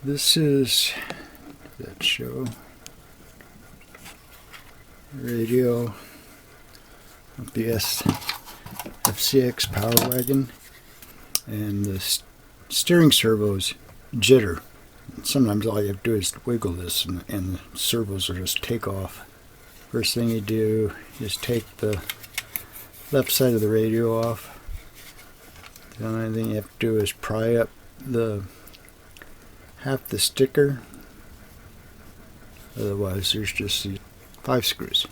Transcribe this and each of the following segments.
This is that show radio with the FCX Power Wagon, and the steering servo's jitter. Sometimes all you have to do is wiggle this and the servos will just take off. First thing you do is take the left side of the radio off. The only thing you have to do is pry up half the sticker. Otherwise there's just these 5 screws.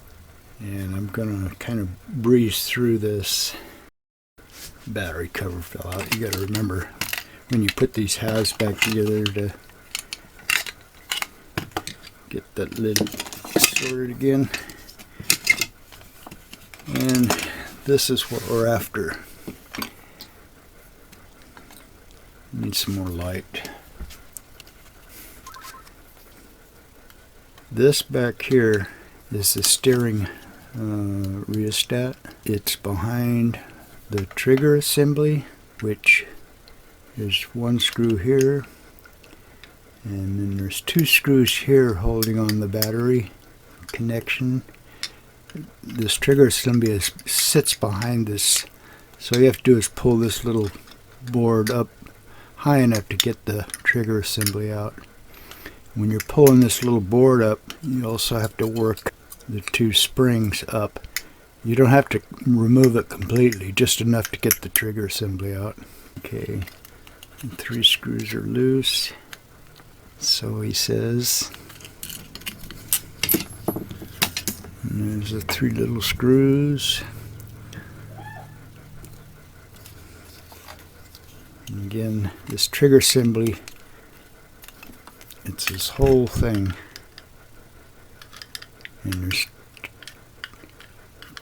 And I'm going to kind of breeze through this. Battery cover fell out. You got to remember when you put these halves back together to get that lid sorted again. And this is what we're after. Need some more light. This back here is the steering reostat. It's behind the trigger assembly, which is 1 screw here, and then there's 2 screws here holding on the battery connection. This trigger assembly sits behind this, so all you have to do is pull this little board up high enough to get the trigger assembly out. When you're pulling this little board up, you also have to work the 2 springs up. You don't have to remove it completely, just enough to get the trigger assembly out. Okay, and 3 screws are loose, so he says. And there's the 3 little screws. And again, this trigger assembly, it's this whole thing. And there's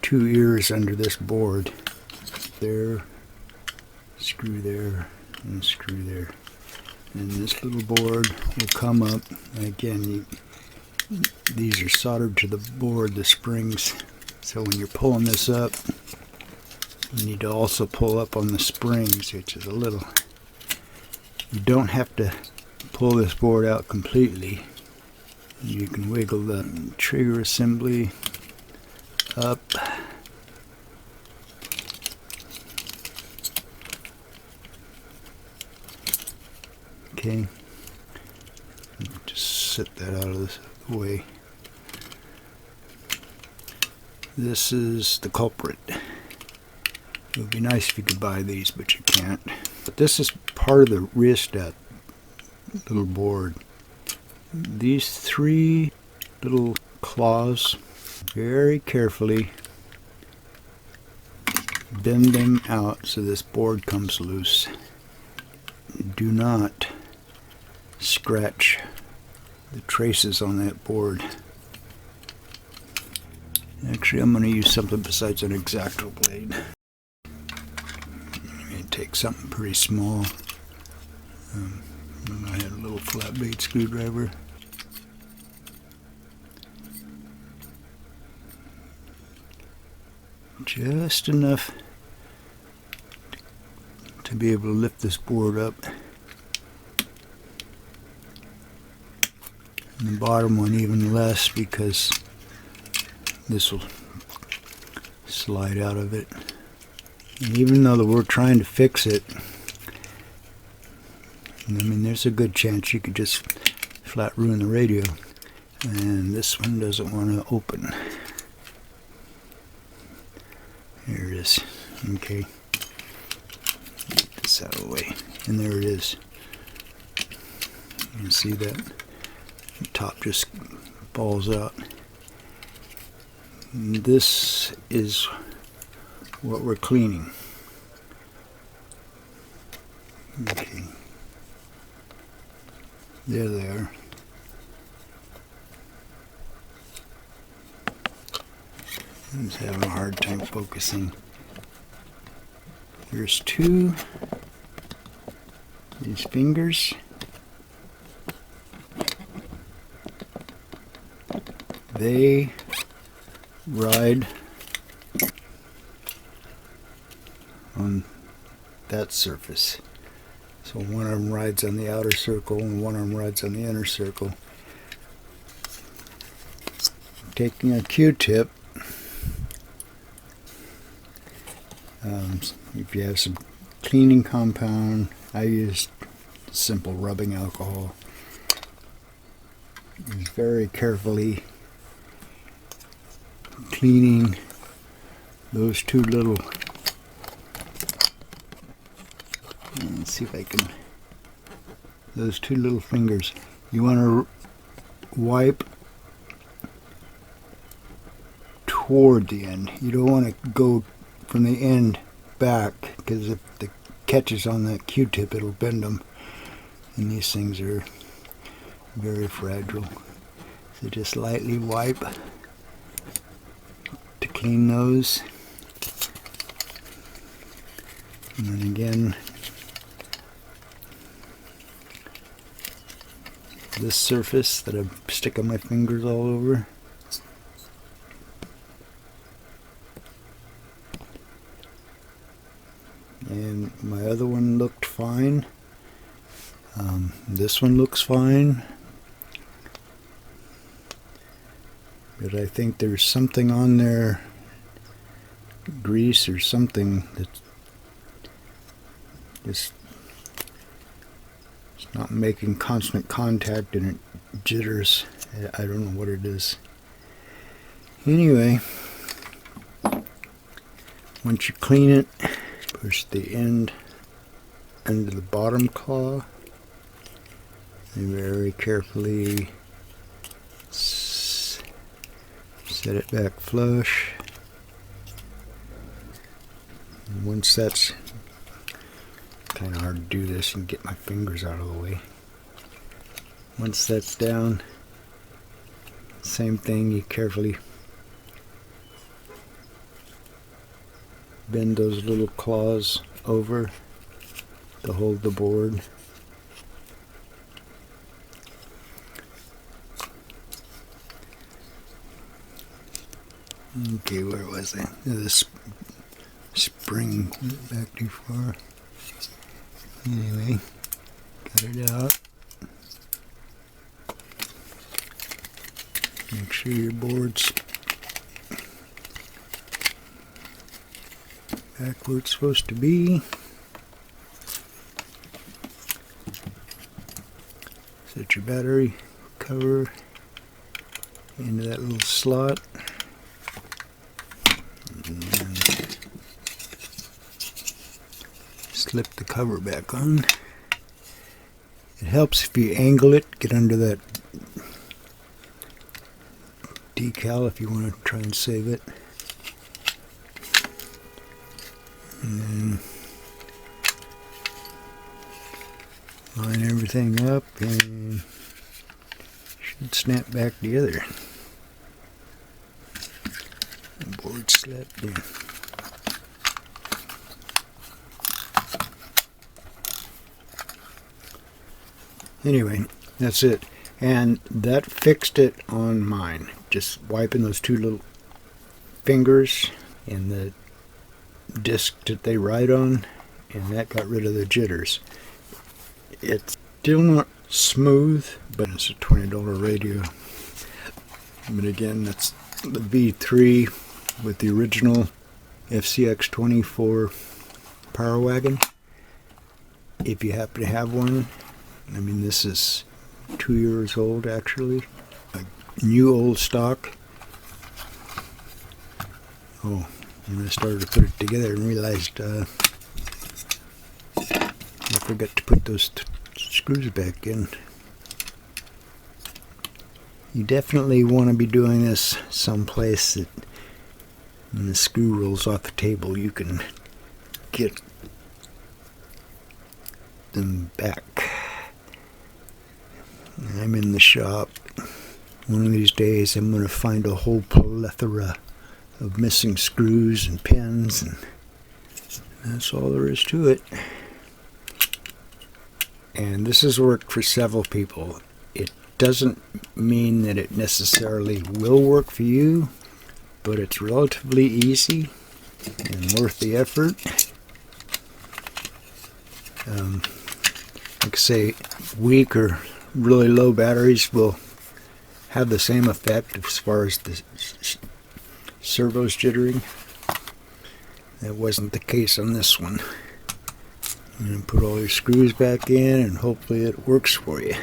2 ears under this board. There, screw there, and screw there. And this little board will come up. Again, these are soldered to the board, the springs. So when you're pulling this up, you need to also pull up on the springs, which is a little. You don't have to pull this board out completely. You can wiggle the trigger assembly up. Okay, just set that out of the way. This is the culprit. It would be nice if you could buy these, but you can't. But this is part of the reostat little board. These 3 little claws, very carefully bend them out so this board comes loose. Do not scratch the traces on that board. Actually, I'm going to use something besides an X-Acto blade. I'm going to take something pretty small. I had a little flat blade screwdriver. Just enough to be able to lift this board up. And the bottom one even less, because this will slide out of it. And even though we're trying to fix it, I mean, there's a good chance you could just flat ruin the radio. And this one doesn't want to open. There it is. Okay. Get this out of the way. And there it is. You can see that the top just falls out. And this is what we're cleaning. Okay. There they are. I'm just having a hard time focusing. Here's 2. These fingers. They ride on that surface. So one of them rides on the outer circle and one of them rides on the inner circle. Taking a Q-tip, if you have some cleaning compound, I use simple rubbing alcohol. Just very carefully cleaning those two little, let's see if I can, those two little fingers. You want to wipe toward the end. You don't want to go from the end back, because if the catches on that Q-tip, it'll bend them, and these things are very fragile. So just lightly wipe to clean those, and then again this surface that I'm sticking my fingers all over. And my other one looked fine. This one looks fine. But I think there's something on there, grease or something, that's just it's not making constant contact and it jitters. I don't know what it is. Anyway, once you clean it, push the end under the bottom claw and very carefully set it back flush. And once that's kind of hard to do this and get my fingers out of the way. Once that's down, same thing, you carefully bend those little claws over to hold the board. Okay, where was I? This spring went back too far. Anyway, got it out. Make sure your board's back where it's supposed to be. Set your battery cover into that little slot. And then slip the cover back on. It helps if you angle it, get under that decal if you want to try and save it. And then line everything up and should snap back together. The board slapped in. Anyway, that's it. And that fixed it on mine. Just wiping those two little fingers and the disc that they ride on, and that got rid of the jitters. It's still not smooth, but it's a $20 radio. But again, that's the V3 with the original FCX24 Power Wagon. If you happen to have one, I mean, this is 2 years old actually. A new old stock. Oh, and I started to put it together and realized I forgot to put those screws back in. You definitely want to be doing this someplace that when the screw rolls off the table you can get them back. I'm in the shop. One of these days I'm going to find a whole plethora of missing screws and pins, and that's all there is to it. And this has worked for several people. It doesn't mean that it necessarily will work for you, but it's relatively easy and worth the effort. like I say, weak or really low batteries will have the same effect as far as the servo's jittering. That wasn't the case on this one. And put all your screws back in and hopefully it works for you.